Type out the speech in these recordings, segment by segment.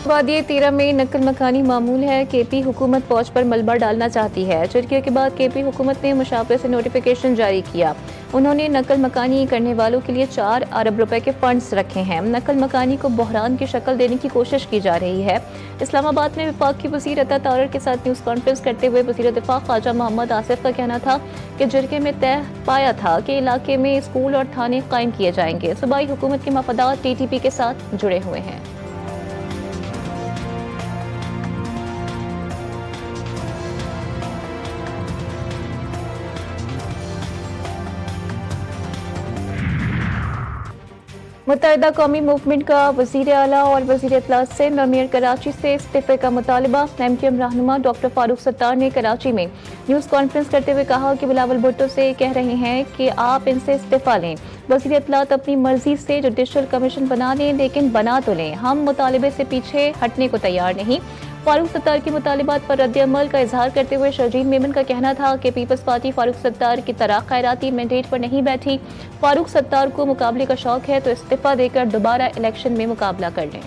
वादी तीरा में नकल मकानी मामूल है। केपी हुकूमत फौज पर मलबा डालना चाहती है। झटके के बाद केपी हुकूमत ने मुशावरे से नोटिफिकेशन जारी किया। उन्होंने नकल मकानी करने वालों के लिए 4 अरब रुपए के फंड्स रखे हैं। नकल मकानी को बहरान की शक्ल देने की कोशिश की जा रही है। इस्लामाबाद में विफाक की वज़ीर अता तारर के साथ न्यूज़ कॉन्फ्रेंस करते हुए वज़ीर दिफा ख्वाजा मोहम्मद आसिफ का कहना था कि झटके में तय पाया था कि इलाके में स्कूल और थाने कायम किए जाएंगे। सूबाई हुकूमत के मफादात टीटीपी के साथ जुड़े हुए हैं। मुत्तहिदा कौमी मूवमेंट का वज़ीर आला और वज़ीर इत्तलात सिंध और मेयर कराची से इस्तीफे का मुतालबा। MQM रहनुमा डॉक्टर फारूक सत्तार ने कराची में न्यूज़ कॉन्फ्रेंस करते हुए कहा कि बिलावल भुट्टो से कह रहे हैं कि आप इनसे इस्तीफा लें। वज़ीर इत्तलात अपनी मर्जी से जुडिशल कमीशन बना लें, लेकिन बना तो लें। हम मुतालबे से पीछे हटने को तैयार नहीं। फारूक सत्तार की मुतालिबात पर रद्द-ए-अमल का इजहार करते हुए शर्जील मेमन का कहना था कि पीपल्स पार्टी फारूक सत्तार की तरह खैराती मैंडेट पर नहीं बैठी। फारूक सत्तार को मुकाबले का शौक है तो इस्तीफा देकर दोबारा इलेक्शन में मुकाबला कर लें।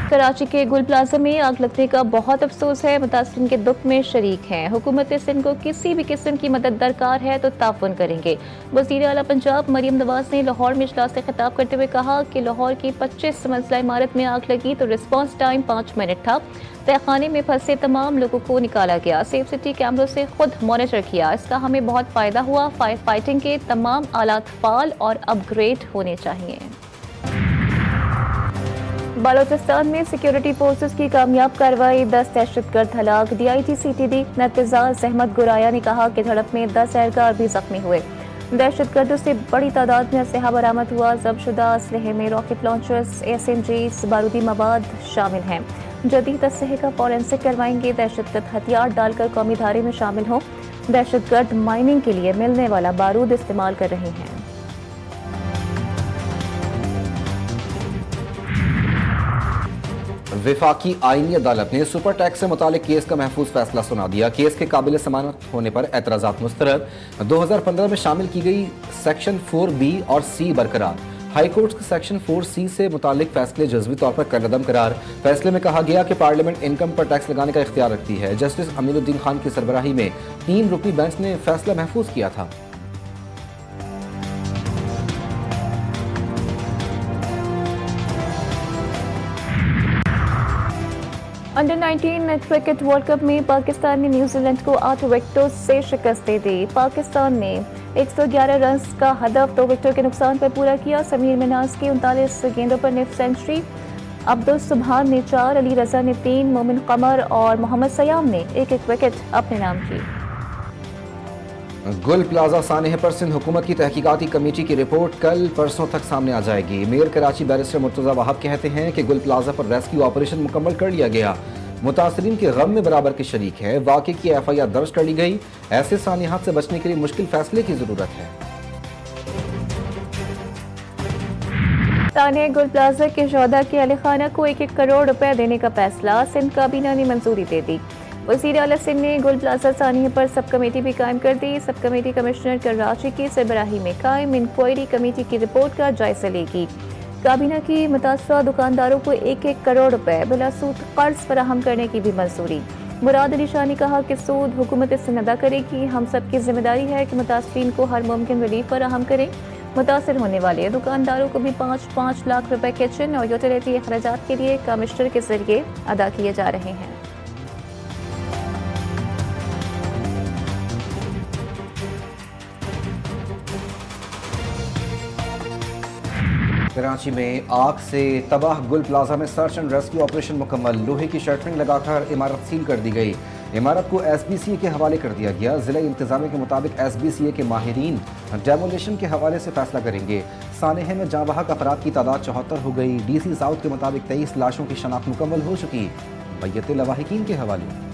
कराची के गुल प्लाजा में आग लगने का बहुत अफसोस है। मुतासिरीन के दुख में शरीक हैं। हुकूमत सिंध को किसी भी किस्म की मदद दरकार है तो ताउन करेंगे। वज़ीर आला पंजाब मरियम नवाज ने लाहौर में इजलास से खिताब करते हुए कहा कि लाहौर की 25 मंजिला इमारत में आग लगी तो रिस्पांस टाइम 5 मिनट था। तहखाने में फंसे तमाम लोगों को निकाला गया। सेफ सिटी कैमरों से खुद मॉनिटर किया। इसका हमें बहुत फायदा हुआ। फायर फाइटिंग के तमाम आलात फाल और अपग्रेड होने चाहिए। बालोचिस्तान में सिक्योरिटी फोर्सेस की कामयाब कार्रवाई, 10 दहशतगर्द हलाक। DIG CTD नतजाज अहमद गुराया ने कहा कि झड़प में 10 एहलकार भी जख्मी हुए। दहशतगर्दों से बड़ी तादाद में असलहा बरामद हुआ। जब्तशुदा असलहे में रॉकेट लॉन्चर्स, SMGs, बारूदी मवाद शामिल हैं। जदीद असलहे का फॉरेंसिक करवाएंगे। दहशतगर्द हथियार डालकर कौमी धारे में शामिल हों। दहशतगर्द माइनिंग के लिए मिलने वाला बारूद इस्तेमाल कर रहे हैं। विफाकी आईनी अदालत ने सुपर टैक्स से मुतालिक केस का महफूज फैसला सुना दिया। केस के काबिल समानत होने पर एतराजात मुस्तरद। 2015 में शामिल की गई सेक्शन 4B और C बरकरार। हाईकोर्ट के सेक्शन 4C से मुतालिक फैसले जज़वी तौर पर कलअदम करार। फैसले में कहा गया कि पार्लियामेंट इनकम पर टैक्स लगाने का इख्तियार रखती है। जस्टिस अमीनुद्दीन खान की सरबराही में 3 रुकनी बेंच ने फैसला महफूज किया था। अंडर 19 क्रिकेट वर्ल्ड कप में पाकिस्तान ने न्यूजीलैंड को 8 विकेटों से शिकस्त दे दी। पाकिस्तान ने 111 रन का हदफ 2 विकेटों के नुकसान पर पूरा किया। समीर मिनाज की 39 गेंदों पर निफ सेंचुरी। अब्दुल सुबहान ने 4, अली रजा ने 3, मोमिन कमर और मोहम्मद सयाम ने 1-1 विकेट अपने नाम की। गुल प्लाजा सानहे पर सिंध हुकूमत की तहकीकाती कमेटी की रिपोर्ट कल परसों तक सामने आ जाएगी। मेयर कराची बैरिस्टर मुर्तजा वहाब कहते हैं कि गुल प्लाजा पर रेस्क्यू ऑपरेशन मुकम्मल कर लिया गया। मुतासरीन के गम में बराबर के शरीक हैं। वाक़े की FIR दर्ज कर ली गई। ऐसे सानियात से बचने के लिए मुश्किल फैसले की जरूरत है। ताने गुल प्लाजा के शोधा के अली खाना को 1-1 करोड़ रुपए देने का फैसला, सिंध काबीना ने मंजूरी दे दी। वज़ीर आला सिंध ने गुल प्लाजा सानिया पर सब कमेटी भी कायम कर दी। सब कमेटी कमिश्नर कराची की सरबराही में कायम इंक्वायरी कमेटी की रिपोर्ट का जायजा लेगी। काबीना की मुतासरा दुकानदारों को 1-1 करोड़ रुपए बिला सूद कर्ज फराहम करने की भी मंजूरी। मुराद अली शाह ने कहा कि सूद हुकूमत सिंध अदा करेगी। हम सब की जिम्मेदारी है कि मुतासरीन को हर मुमकिन रिलीफ फराहम करें। मुतासर होने वाले दुकानदारों को भी 5-5 लाख रुपए किचन और यूटिलिटी अखराजात के लिए कमिश्नर के जरिए अदा किए जा रहे हैं। कराची में आग से तबाह गुल प्लाजा में सर्च एंड रेस्क्यू ऑपरेशन मुकम्मल। लोहे की शटरिंग लगाकर इमारत सील कर दी गई। इमारत को SBCA के हवाले कर दिया गया। जिला इंतजामिया के मुताबिक SBCA के माहिरीन डेमोलेशन के हवाले से फैसला करेंगे। सानहे में जाँ बहक अफराद की तादाद 74 हो गई। DC साउथ के मुताबिक 23 लाशों की शनाख्त मुकम्मल हो चुकी। मैयत लवाहिकीन के हवाले।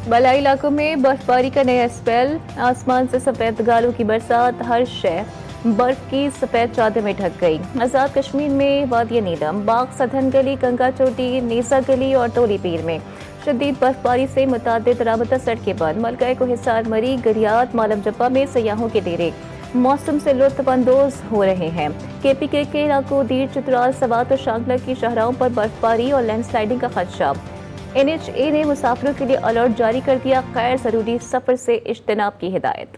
बलाई इलाकों में बर्फबारी का नया स्पेल। आसमान से सफेद गालों की बरसात। हर शय बर्फ की सफेद चादर में ढक गई। आजाद कश्मीर में वादिया नीलम, बाग, सधन गली, गंगा चोटी, नेसा गली और टोली पीर में शदीद बर्फबारी से मुतादिद राबता सड़कें बंद। मलका को हिसार, मरी, गरियात, मालम जब्बा में सयाहों के डेरे मौसम से लुत्फ अंदोज हो रहे हैं। KPK के इलाकों दीर, चित्राल, सवात और शांगला की शाहराहों पर बर्फबारी और लैंडस्लाइडिंग का खदशा। NHA ने मुसाफिरों के लिए अलर्ट जारी कर दिया, गैर जरूरी सफर से इज्तनाब की हिदायत।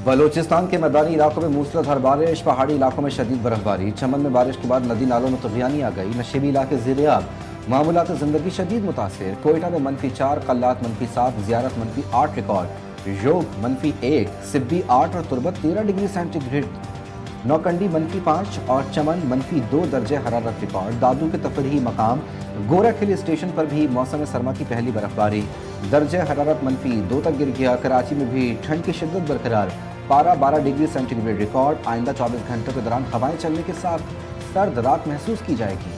बलूचिस्तान के मैदानी इलाकों में मूसलाधार बारिश, पहाड़ी इलाकों में शदीद बर्फबारी। चमन में बारिश के बाद नदी नालों में तूफानी आ गई। नशेबी इलाके ज़ेर-ए-आब, मामूलात ज़िंदगी शदीद मुतासिर। कोयटा में -4, कल्लात -7, ज़ियारत -8 रिकॉर्ड। योग -1, सिब्बी 8 और तुरबत 13 डिग्री सेंटीग्रेड। नौकंडी -5 और चमन -2 दर्जे हरारत रिकॉर्ड। दादू के तफरीही मकाम गोरख हिल स्टेशन पर भी मौसम सरमा की पहली बर्फबारी। दर्जे हरारत -2 तक गिर गया। कराची में भी ठंड की शिद्दत बरकरार। पारा 12 डिग्री सेंटीग्रेड रिकॉर्ड। आइंदा 24 घंटों के दौरान हवाएं चलने के साथ सर्द रात महसूस की जाएगी।